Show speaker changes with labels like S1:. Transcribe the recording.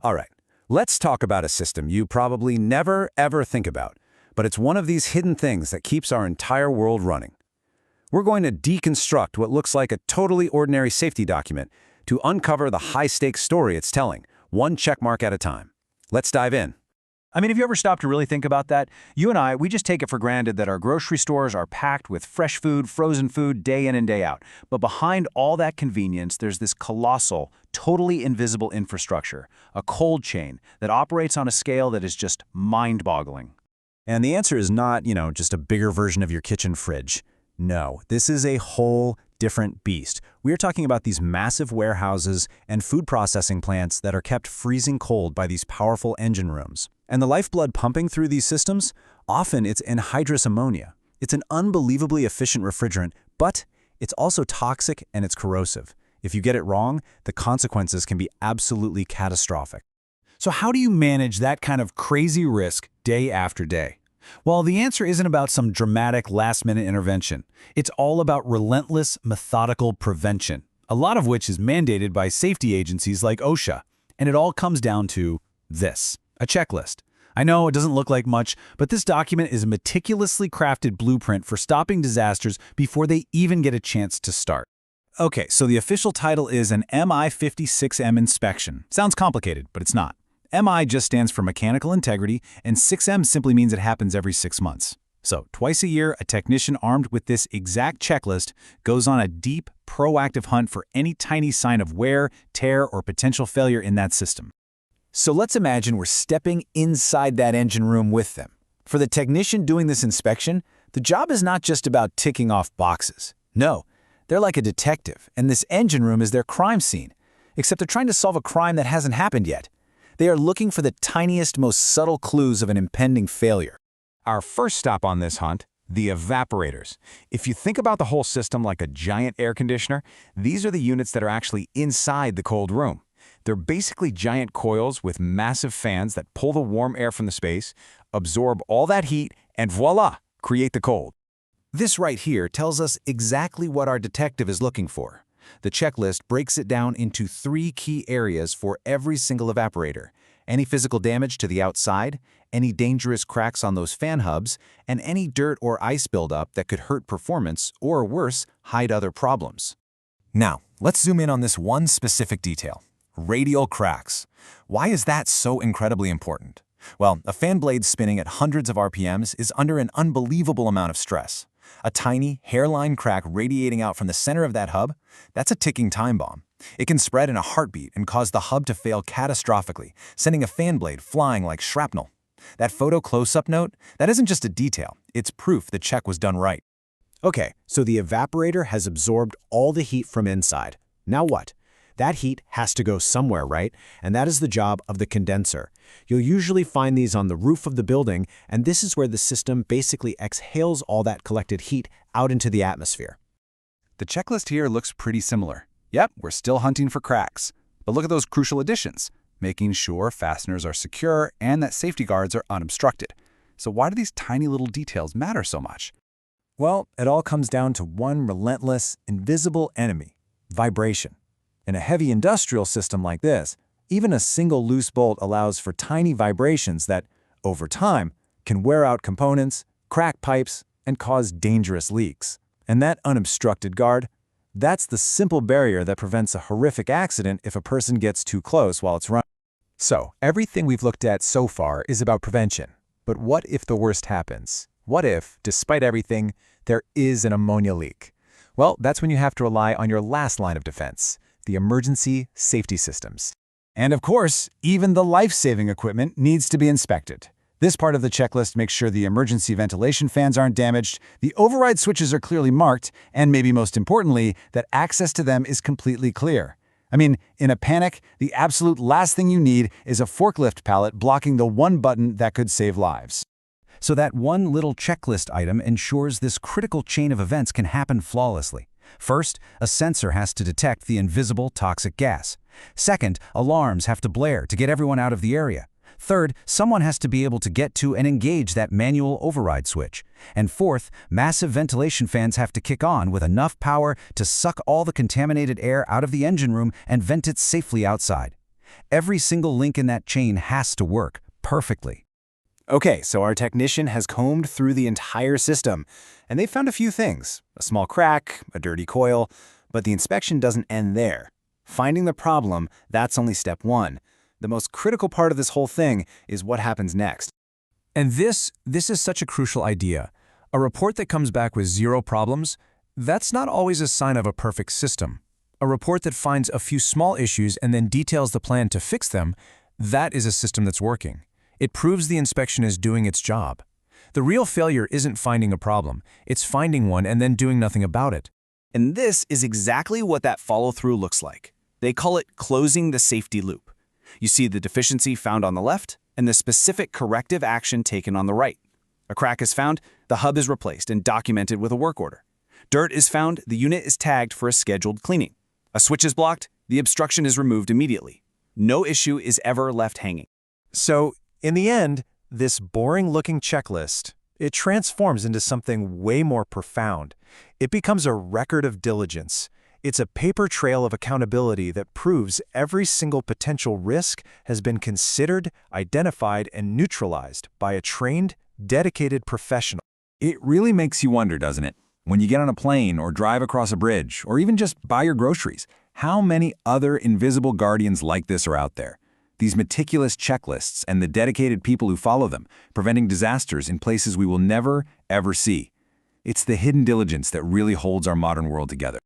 S1: All right, let's talk about a system you probably never, ever think about, but it's one of these hidden things that keeps our entire world running. We're going to deconstruct what looks like a totally ordinary safety document to uncover the high-stakes story it's telling, one checkmark at a time. Let's dive in.
S2: I mean, have you ever stopped to really think about that? You and I, we just take it for granted that our grocery stores are packed with fresh food, frozen food, day in and day out. But behind all that convenience, there's this colossal, totally invisible infrastructure, a cold chain that operates on a scale that is just mind-boggling.
S3: And the answer is not, just a bigger version of your kitchen fridge. No, this is a whole different beast. We are talking about these massive warehouses and food processing plants that are kept freezing cold by these powerful engine rooms. And the lifeblood pumping through these systems, often it's anhydrous ammonia. It's an unbelievably efficient refrigerant, but it's also toxic and it's corrosive. If you get it wrong, the consequences can be absolutely catastrophic.
S2: So how do you manage that kind of crazy risk day after day? Well, the answer isn't about some dramatic last-minute intervention. It's all about relentless, methodical prevention, a lot of which is mandated by safety agencies like OSHA. And it all comes down to this, a checklist. I know it doesn't look like much, but this document is a meticulously crafted blueprint for stopping disasters before they even get a chance to start. Okay, so the official title is an MI-53 inspection. Sounds complicated, but it's not. MI just stands for mechanical integrity, and 6M simply means it happens every 6 months. So, twice a year, a technician armed with this exact checklist goes on a deep, proactive hunt for any tiny sign of wear, tear, or potential failure in that system. So let's imagine we're stepping inside that engine room with them. For the technician doing this inspection, the job is not just about ticking off boxes. No, they're like a detective, and this engine room is their crime scene. Except they're trying to solve a crime that hasn't happened yet. They are looking for the tiniest, most subtle clues of an impending failure.
S1: Our first stop on this hunt, the evaporators. If you think about the whole system like a giant air conditioner, these are the units that are actually inside the cold room. They're basically giant coils with massive fans that pull the warm air from the space, absorb all that heat, and voila, create the cold. This right here tells us exactly what our detective is looking for. The checklist breaks it down into 3 key areas for every single evaporator: any physical damage to the outside, any dangerous cracks on those fan hubs, and any dirt or ice buildup that could hurt performance or, worse, hide other problems. Now, let's zoom in on this one specific detail: radial cracks. Why is that so incredibly important? Well, a fan blade spinning at hundreds of RPMs is under an unbelievable amount of stress. A tiny, hairline crack radiating out from the center of that hub, that's a ticking time bomb. It can spread in a heartbeat and cause the hub to fail catastrophically, sending a fan blade flying like shrapnel. That photo close-up note, that isn't just a detail, it's proof the check was done right.
S3: Okay, so the evaporator has absorbed all the heat from inside. Now what? That heat has to go somewhere, right? And that is the job of the condenser. You'll usually find these on the roof of the building, and this is where the system basically exhales all that collected heat out into the atmosphere.
S1: The checklist here looks pretty similar. Yep, we're still hunting for cracks. But look at those crucial additions: making sure fasteners are secure and that safety guards are unobstructed. So why do these tiny little details matter so much? Well, it all comes down to one relentless, invisible enemy: vibration. In a heavy industrial system like this, even a single loose bolt allows for tiny vibrations that, over time, can wear out components, crack pipes, and cause dangerous leaks. And that unobstructed guard, that's the simple barrier that prevents a horrific accident if a person gets too close while it's running. So, everything we've looked at so far is about prevention. But what if the worst happens? What if, despite everything, there is an ammonia leak? Well, that's when you have to rely on your last line of defense: the emergency safety systems. And of course, even the life-saving equipment needs to be inspected. This part of the checklist makes sure the emergency ventilation fans aren't damaged, the override switches are clearly marked, and maybe most importantly, that access to them is completely clear. I mean, in a panic, the absolute last thing you need is a forklift pallet blocking the one button that could save lives. So that one little checklist item ensures this critical chain of events can happen flawlessly. First, a sensor has to detect the invisible toxic gas. Second, alarms have to blare to get everyone out of the area. Third, someone has to be able to get to and engage that manual override switch. And fourth, massive ventilation fans have to kick on with enough power to suck all the contaminated air out of the engine room and vent it safely outside.
S2: Every single link in that chain has to work perfectly.
S3: Okay, so our technician has combed through the entire system, and they found a few things. A small crack, a dirty coil, but the inspection doesn't end there. Finding the problem, that's only step one. The most critical part of this whole thing is what happens next.
S4: And this is such a crucial idea. A report that comes back with 0 problems, that's not always a sign of a perfect system. A report that finds a few small issues and then details the plan to fix them, that is a system that's working. It proves the inspection is doing its job. The real failure isn't finding a problem, it's finding one and then doing nothing about it.
S3: And this is exactly what that follow-through looks like. They call it closing the safety loop. You see the deficiency found on the left and the specific corrective action taken on the right. A crack is found, the hub is replaced and documented with a work order. Dirt is found, the unit is tagged for a scheduled cleaning. A switch is blocked, the obstruction is removed immediately. No issue is ever left hanging.
S5: So, in the end, this boring-looking checklist, it transforms into something way more profound. It becomes a record of diligence. It's a paper trail of accountability that proves every single potential risk has been considered, identified, and neutralized by a trained, dedicated professional.
S1: It really makes you wonder, doesn't it? When you get on a plane or drive across a bridge or even just buy your groceries, how many other invisible guardians like this are out there? These meticulous checklists and the dedicated people who follow them, preventing disasters in places we will never, ever see. It's the hidden diligence that really holds our modern world together.